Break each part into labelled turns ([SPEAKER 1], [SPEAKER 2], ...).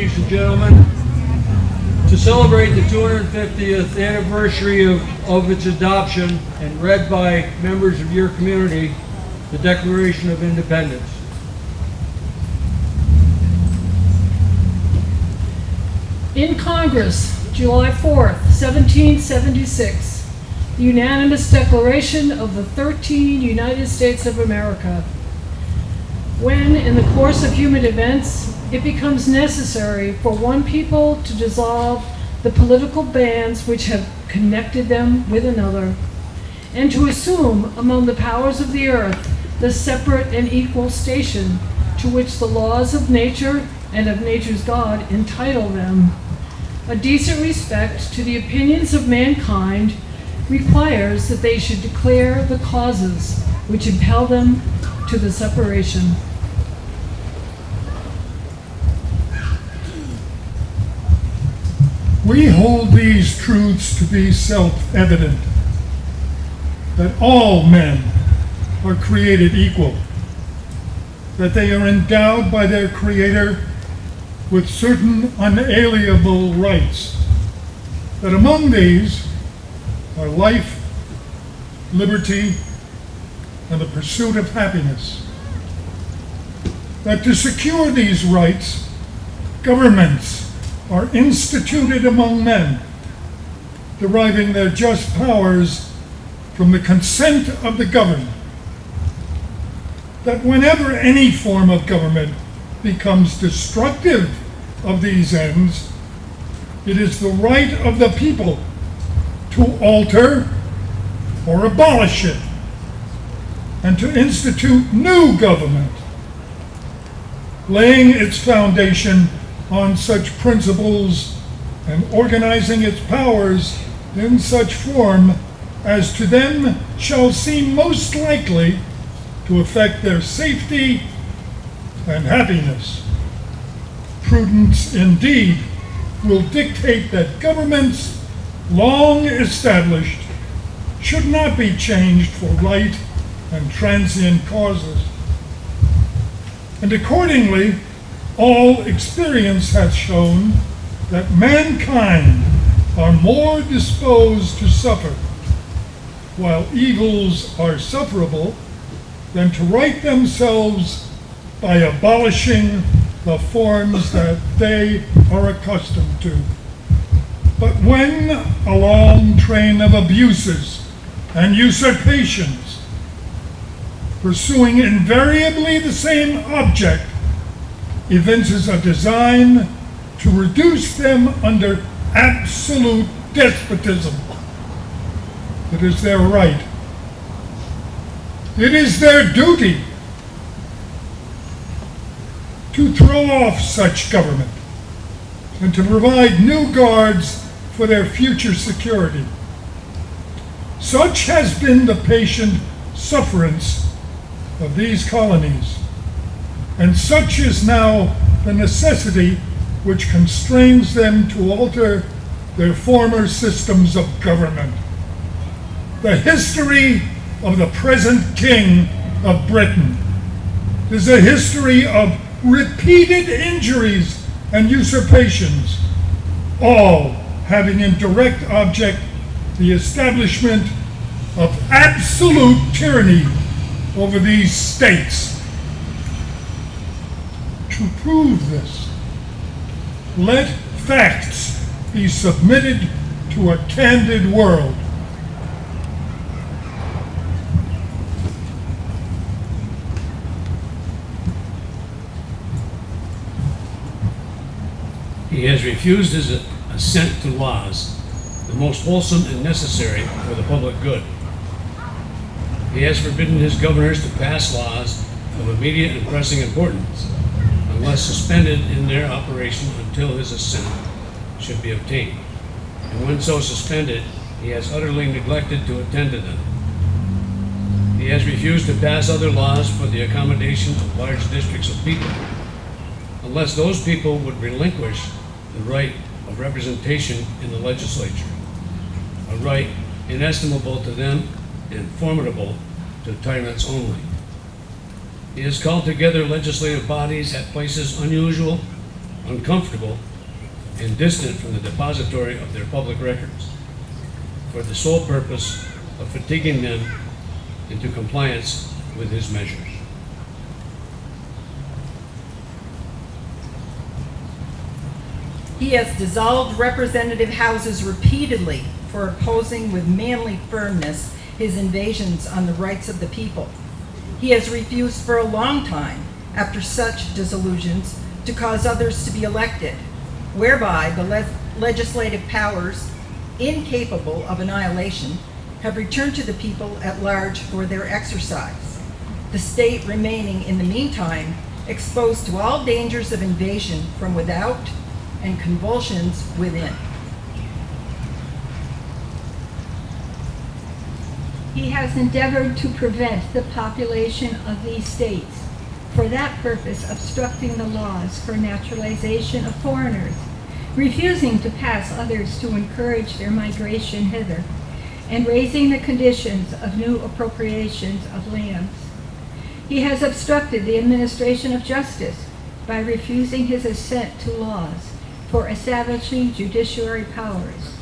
[SPEAKER 1] ladies and gentlemen, to celebrate the 250th anniversary of its adoption and read by members of your community, the Declaration of Independence.
[SPEAKER 2] In Congress, July 4th, 1776, the unanimous declaration of the 13 United States of America. When, in the course of human events, it becomes necessary for one people to dissolve the political bands which have connected them with another, and to assume among the powers of the earth the separate and equal station to which the laws of nature and of nature's God entitle them, a decent respect to the opinions of mankind requires that they should declare the causes which impel them to the separation.
[SPEAKER 3] We hold these truths to be self-evident, that all men are created equal, that they are endowed by their Creator with certain unalienable rights, that among these are life, liberty, and the pursuit of happiness. That to secure these rights, governments are instituted among men, deriving their just powers from the consent of the governed. That whenever any form of government becomes destructive of these ends, it is the right of the people to alter or abolish it, and to institute new government, laying its foundation on such principles and organizing its powers in such form as to them shall seem most likely to affect their safety and happiness. Prudence, indeed, will dictate that governments long established should not be changed for light and transient causes. And accordingly, all experience has shown that mankind are more disposed to suffer, while evils are sufferable, than to right themselves by abolishing the forms that they are accustomed to. But when a long train of abuses and usurpations, pursuing invariably the same object, evinces a design to reduce them under absolute despotism, it is their right, it is their duty to throw off such government and to provide new guards for their future security. Such has been the patient sufferance of these colonies, and such is now the necessity which constrains them to alter their former systems of government. The history of the present King of Britain is a history of repeated injuries and usurpations, all having in direct object the establishment of absolute tyranny over these states. To prove this, let facts be submitted to a candid world.
[SPEAKER 4] He has refused his assent to laws, the most wholesome and necessary for the public good. He has forbidden his governors to pass laws of immediate and pressing importance, unless suspended in their operation until his assent should be obtained. And when so suspended, he has utterly neglected to attend to them. He has refused to pass other laws for the accommodation of large districts of people, unless those people would relinquish the right of representation in the legislature, a right inestimable to them and formidable to tyrants only. He has called together legislative bodies at places unusual uncomfortable, and distant from the depository of their public records, for the sole purpose of fatiguing them into compliance with his measures.
[SPEAKER 5] He has dissolved representative houses repeatedly for opposing with manly firmness his invasions on the rights of the people. He has refused for a long time, after such dissolutions, to cause others to be elected, whereby the legislative powers, incapable of annihilation, have returned to the people at large for their exercise, the state remaining in the meantime exposed to all dangers of invasion from without and convulsions within.
[SPEAKER 6] He has endeavored to prevent the population of these states, for that purpose obstructing the laws for naturalization of foreigners, refusing to pass others to encourage their migration hither, and raising the conditions of new appropriations of lands. He has obstructed the administration of justice by refusing his assent to laws for establishing judiciary powers.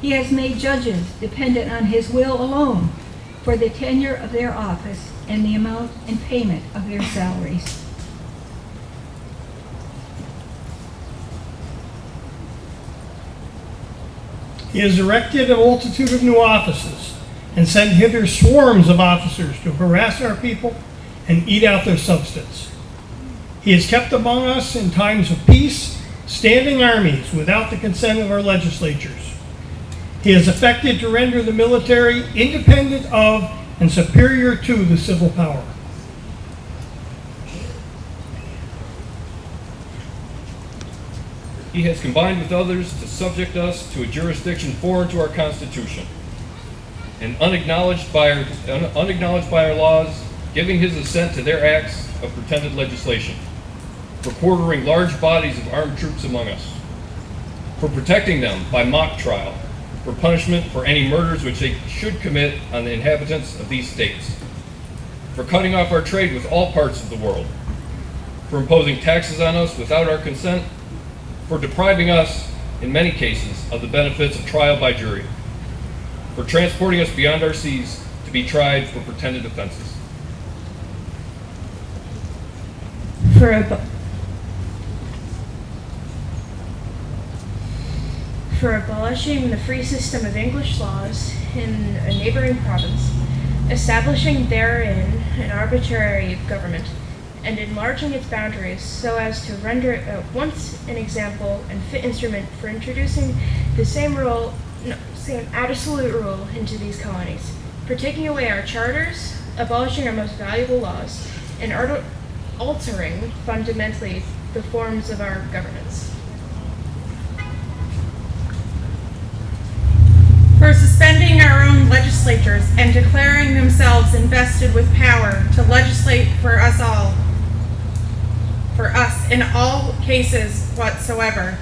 [SPEAKER 6] He has made judges dependent on his will alone for the tenure of their office and the amount and payment of their salaries.
[SPEAKER 7] He has erected a multitude of new offices and sent hither swarms of officers to harass our people and eat out their substance. He has kept among us in times of peace standing armies without the consent of our legislatures. He has affected to render the military independent of and superior to the civil power.
[SPEAKER 8] He has combined with others to subject us to a jurisdiction foreign to our Constitution and unacknowledged by our laws, giving his assent to their acts of pretended legislation, for quartering large bodies of armed troops among us, for protecting them by mock trial, for punishment for any murders which they should commit on the inhabitants of these states, for cutting off our trade with all parts of the world, for imposing taxes on us without our consent, for depriving us, in many cases, of the benefits of trial by jury, for transporting us beyond our seas to be tried for pretended offenses.
[SPEAKER 9] For abolishing the free system of English laws in a neighboring province, establishing therein an arbitrary government, and enlarging its boundaries so as to render it at once an example and fit instrument for introducing the same absolute rule into these colonies, for taking away our charters, abolishing our most valuable laws, and altering fundamentally the forms of our governments.
[SPEAKER 10] For suspending our own legislatures and declaring themselves invested with power to legislate for us all, for us in all cases whatsoever.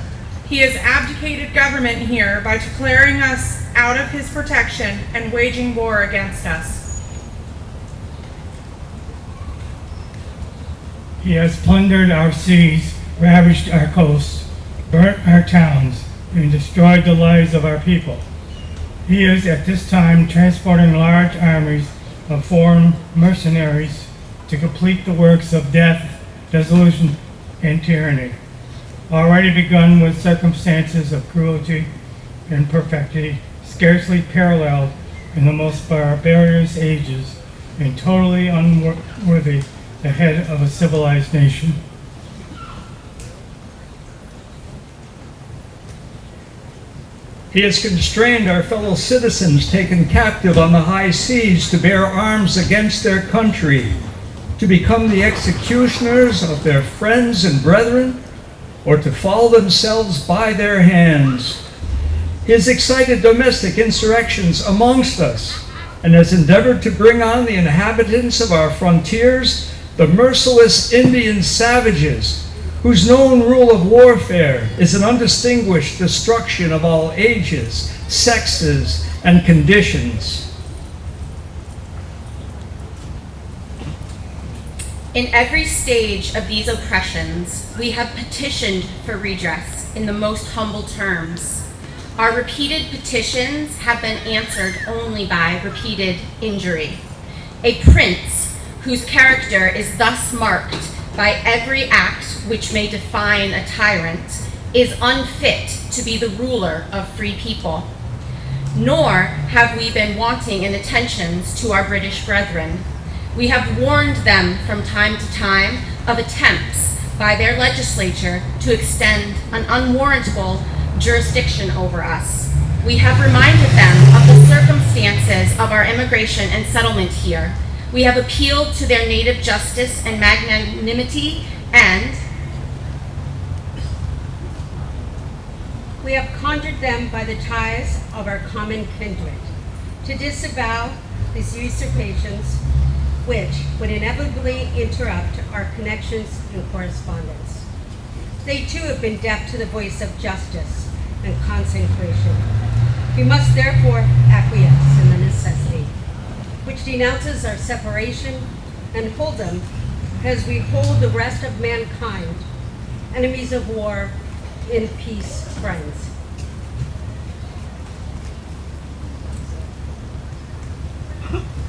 [SPEAKER 10] He has abdicated government here by declaring us out of his protection and waging war against us.
[SPEAKER 7] He has plundered our seas, ravaged our coasts, burnt our towns, and destroyed the lives of our people. He is at this time transporting large armies of foreign mercenaries to complete the works of death, dissolution, and tyranny, already begun with circumstances of cruelty and perfidy scarcely paralleled in the most barbarous ages and totally unworthy the head of a civilized nation.
[SPEAKER 11] He has constrained our fellow citizens taken captive on the high seas to bear arms against their country, to become the executioners of their friends and brethren, or to fall themselves by their hands. He has excited domestic insurrections amongst us, and has endeavored to bring on the inhabitants of our frontiers the merciless Indian savages, whose known rule of warfare is an undistinguished destruction of all ages, sexes, and conditions.
[SPEAKER 12] In every stage of these oppressions, we have petitioned for redress in the most humble terms. Our repeated petitions have been answered only by repeated injury. A prince whose character is thus marked by every act which may define a tyrant is unfit to be the ruler of free people. Nor have we been wanting in attentions to our British brethren. We have warned them from time to time of attempts by their legislature to extend an unwarrantable jurisdiction over us. We have reminded them of the circumstances of our immigration and settlement here. We have appealed to their native justice and magnanimity, and
[SPEAKER 13] we have conjured them by the ties of our common kindred to disavow these usurpations, which would inevitably interrupt our connections and correspondence. They too have been deaf to the voice of justice and consecration. We must therefore acquiesce in the necessity, which denounces our separation, and hold them as we hold the rest of mankind, enemies of war, in peace, friends.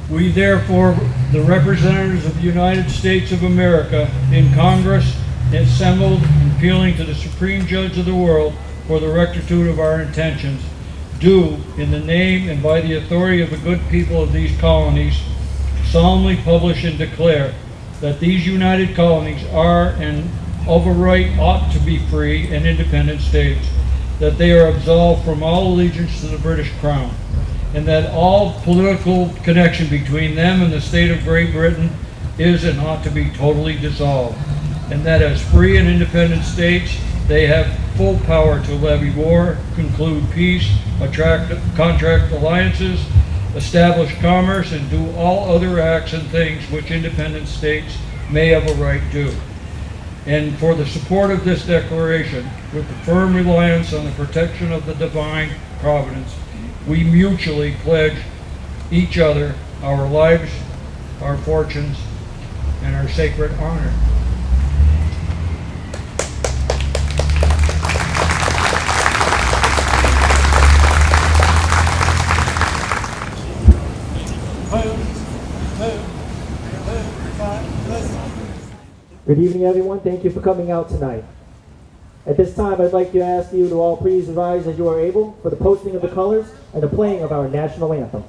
[SPEAKER 1] We therefore, the representatives of the United States of America in Congress, assembled and appealing to the Supreme Judge of the world for the rectitude of our intentions, do, in the name and by the authority of the good people of these colonies, solemnly publish and declare that these united colonies are and of a right ought to be free and independent states, that they are absolved from all allegiance to the British Crown, and that all political connection between them and the state of Great Britain is and ought to be totally dissolved, and that as free and independent states, they have full power to levy war, conclude peace, contract alliances, establish commerce, and do all other acts and things which independent states may have a right to. And for the support of this declaration, with the firm reliance on the protection of the divine providence, we mutually pledge each other our lives, our fortunes, and our sacred honor.
[SPEAKER 14] Good evening, everyone. Thank you for coming out tonight. At this time, I'd like to ask you to all please rise as you are able for the posting of the colors and the playing of our national anthem.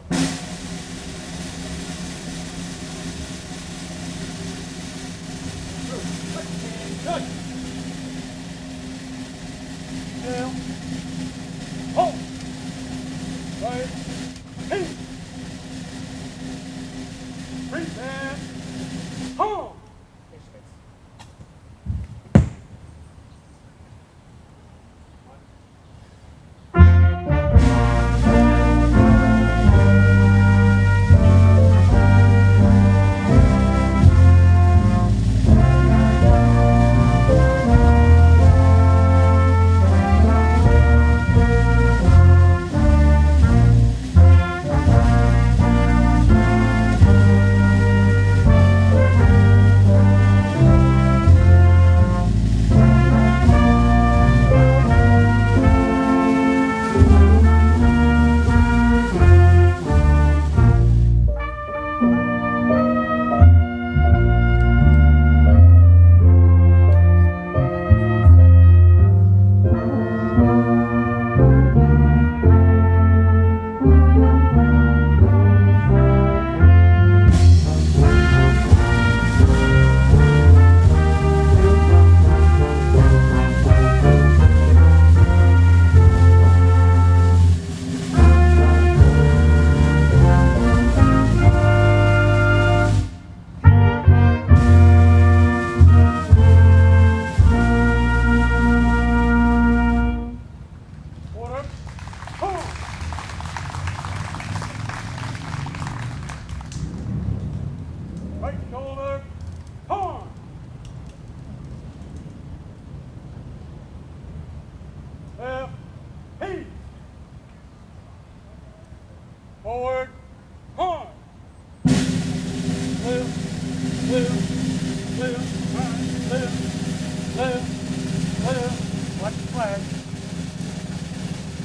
[SPEAKER 1] flag.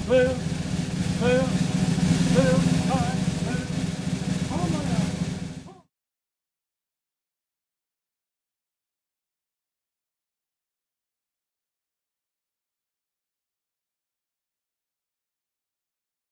[SPEAKER 1] Blue,